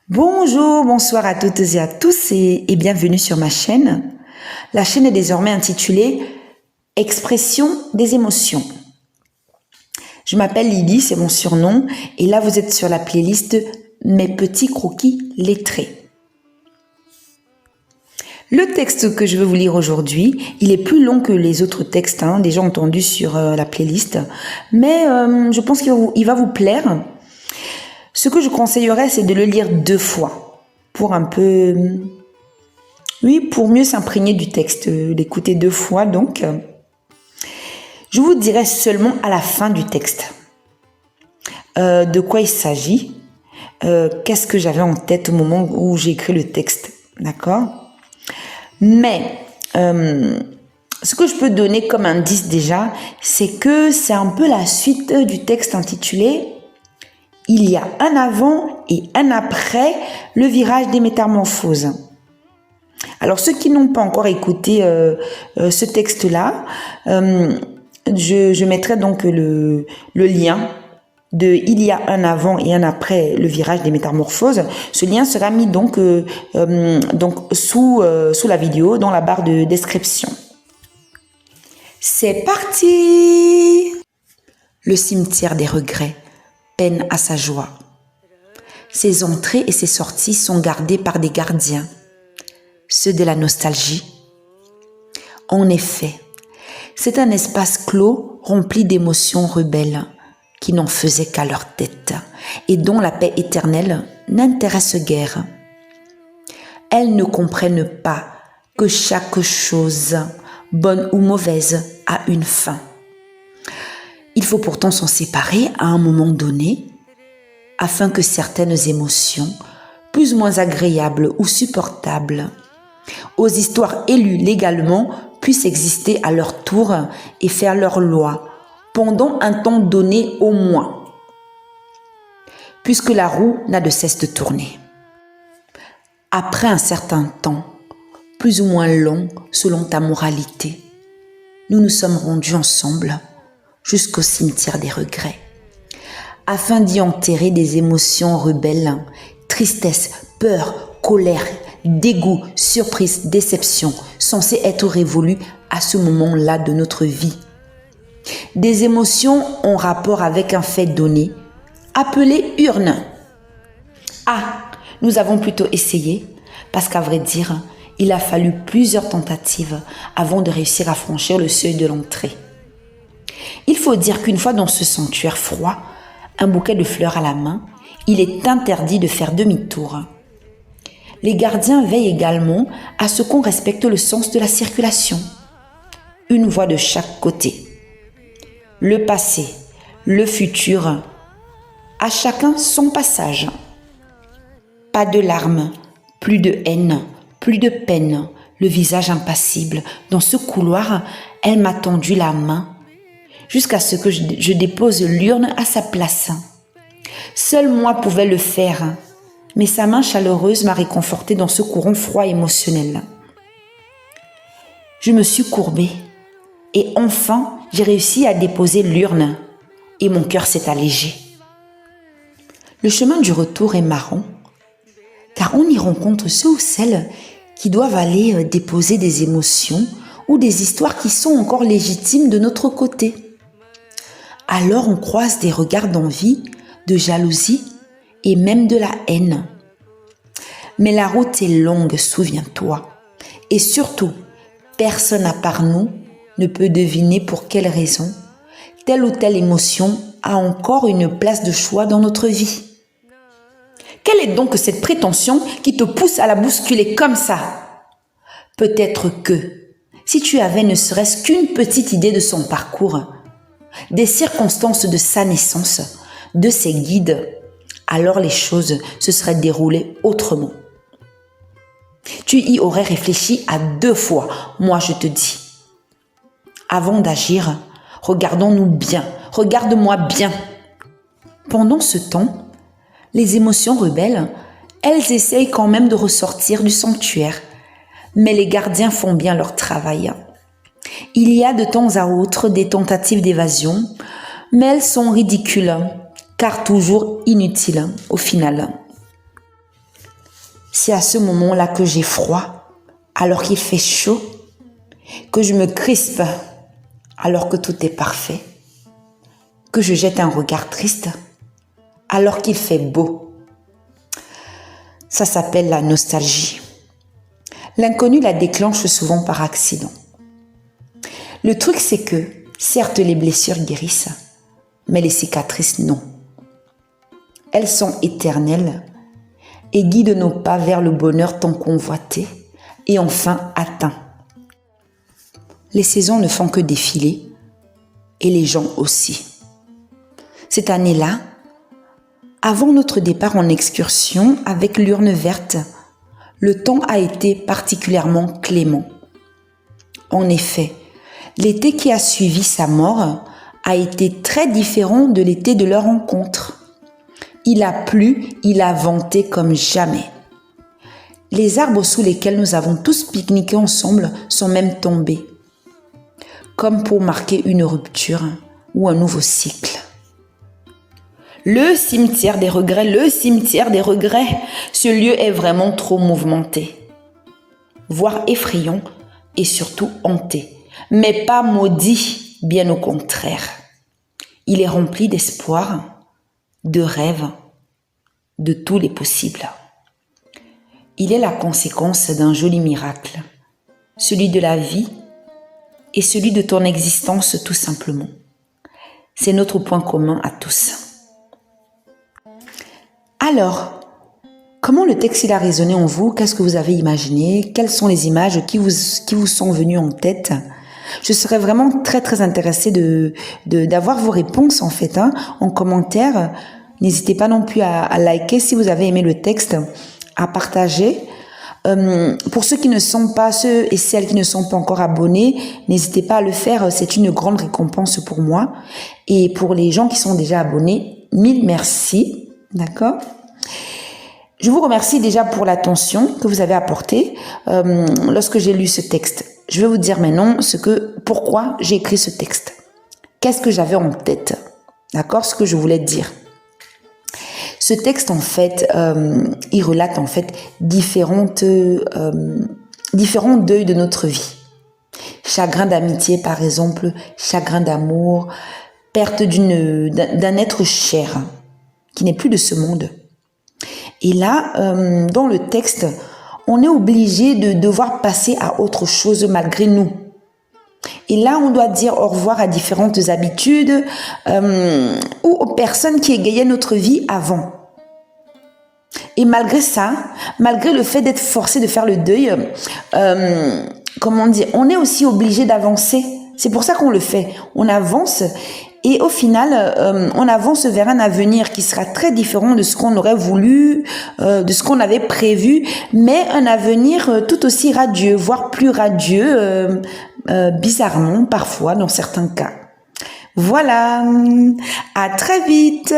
Bonjour, bonsoir à toutes et à tous et bienvenue sur ma chaîne. La chaîne est désormais intitulée Expression des émotions. Je m'appelle Lydie, c'est mon surnom, et là vous êtes sur la playlist Mes petits croquis lettrés. Le texte que je veux vous lire aujourd'hui, il est plus long que les autres textes déjà entendus sur la playlist, mais je pense qu'il va vous plaire. Ce que je conseillerais, c'est de le lire 2 fois pour pour mieux s'imprégner du texte, l'écouter 2 fois donc. Je vous dirai seulement à la fin du texte de quoi il s'agit, qu'est-ce que j'avais en tête au moment où j'ai écrit le texte, d'accord? Mais ce que je peux donner comme indice déjà, c'est que c'est un peu la suite du texte intitulé « Il y a un avant et un après le virage des métamorphoses ». Alors ceux qui n'ont pas encore écouté ce texte-là, je mettrai donc le lien de « Il y a un avant et un après le virage des métamorphoses ». Ce lien sera mis donc sous la vidéo, dans la barre de description. C'est parti! Le cimetière des regrets peine à sa joie. Ses entrées et ses sorties sont gardées par des gardiens, ceux de la nostalgie. En effet, c'est un espace clos rempli d'émotions rebelles qui n'en faisaient qu'à leur tête et dont la paix éternelle n'intéresse guère. Elles ne comprennent pas que chaque chose, bonne ou mauvaise, a une fin. Il faut pourtant s'en séparer à un moment donné afin que certaines émotions, plus ou moins agréables ou supportables, aux histoires élues légalement, puissent exister à leur tour et faire leur loi pendant un temps donné au moins, puisque la roue n'a de cesse de tourner. Après un certain temps, plus ou moins long selon ta moralité, nous nous sommes rendus ensemble jusqu'au cimetière des regrets, afin d'y enterrer des émotions rebelles, tristesse, peur, colère, dégoût, surprise, déception, censées être révolues à ce moment-là de notre vie. Des émotions en rapport avec un fait donné, appelé urne. Nous avons plutôt essayé, parce qu'à vrai dire, il a fallu plusieurs tentatives avant de réussir à franchir le seuil de l'entrée. Il faut dire qu'une fois dans ce sanctuaire froid, un bouquet de fleurs à la main, il est interdit de faire demi-tour. Les gardiens veillent également à ce qu'on respecte le sens de la circulation. Une voie de chaque côté. Le passé, le futur, à chacun son passage. Pas de larmes, plus de haine, plus de peine, le visage impassible. Dans ce couloir, elle m'a tendu la main jusqu'à ce que je dépose l'urne à sa place. Seul moi pouvais le faire, mais sa main chaleureuse m'a réconfortée dans ce courant froid émotionnel. Je me suis courbée et enfin j'ai réussi à déposer l'urne et mon cœur s'est allégé. Le chemin du retour est marrant, car on y rencontre ceux ou celles qui doivent aller déposer des émotions ou des histoires qui sont encore légitimes de notre côté. Alors on croise des regards d'envie, de jalousie et même de la haine. Mais la route est longue, souviens-toi. Et surtout, personne à part nous ne peut deviner pour quelle raison telle ou telle émotion a encore une place de choix dans notre vie. Quelle est donc cette prétention qui te pousse à la bousculer comme ça? Peut-être que, si tu avais ne serait-ce qu'une petite idée de son parcours, des circonstances de sa naissance, de ses guides, alors les choses se seraient déroulées autrement. Tu y aurais réfléchi à 2 fois, moi je te dis. Avant d'agir, regardons-nous bien, regarde-moi bien. Pendant ce temps, les émotions rebelles, elles essayent quand même de ressortir du sanctuaire, mais les gardiens font bien leur travail. Il y a de temps à autre des tentatives d'évasion, mais elles sont ridicules, car toujours inutiles au final. c'est à ce moment-là que j'ai froid, alors qu'il fait chaud, que je me crispe, alors que tout est parfait, que je jette un regard triste, alors qu'il fait beau. Ça s'appelle la nostalgie. L'inconnu la déclenche souvent par accident. Le truc, c'est que, certes, les blessures guérissent, mais les cicatrices, non. Elles sont éternelles et guident nos pas vers le bonheur tant convoité et enfin atteint. Les saisons ne font que défiler et les gens aussi. Cette année-là, avant notre départ en excursion avec l'urne verte, le temps a été particulièrement clément. En effet, l'été qui a suivi sa mort a été très différent de l'été de leur rencontre. Il a plu, il a venté comme jamais. Les arbres sous lesquels nous avons tous pique-niqué ensemble sont même tombés, comme pour marquer une rupture ou un nouveau cycle. Le cimetière des regrets, le cimetière des regrets. Ce lieu est vraiment trop mouvementé, voire effrayant et surtout hanté, mais pas maudit, bien au contraire. Il est rempli d'espoir, de rêves, de tous les possibles. Il est la conséquence d'un joli miracle, celui de la vie et celui de ton existence tout simplement. C'est notre point commun à tous. Alors, comment le texte il a résonné en vous? Qu'est-ce que vous avez imaginé? Quelles sont les images qui vous sont venues en tête? Je serais vraiment très intéressée d'avoir vos réponses en fait, en commentaire. N'hésitez pas non plus à liker si vous avez aimé le texte, à partager. Pour ceux et celles qui ne sont pas encore abonnés, n'hésitez pas à le faire, c'est une grande récompense pour moi. Et pour les gens qui sont déjà abonnés, mille merci. D'accord? Je vous remercie déjà pour l'attention que vous avez apportée lorsque j'ai lu ce texte. Je vais vous dire maintenant pourquoi j'ai écrit ce texte. Qu'est-ce que j'avais en tête? D'accord? Ce que je voulais dire. Ce texte, en fait, il relate en fait différents deuils de notre vie. Chagrin d'amitié, par exemple, chagrin d'amour, perte d'un être cher qui n'est plus de ce monde. Et là, dans le texte, on est obligé de devoir passer à autre chose malgré nous. Et là, on doit dire au revoir à différentes habitudes ou aux personnes qui égayaient notre vie avant. Et malgré ça, malgré le fait d'être forcé de faire le deuil, on est aussi obligé d'avancer. C'est pour ça qu'on le fait. On avance et au final, on avance vers un avenir qui sera très différent de ce qu'on aurait voulu, de ce qu'on avait prévu, mais un avenir tout aussi radieux, voire plus radieux, bizarrement parfois dans certains cas. Voilà, à très vite.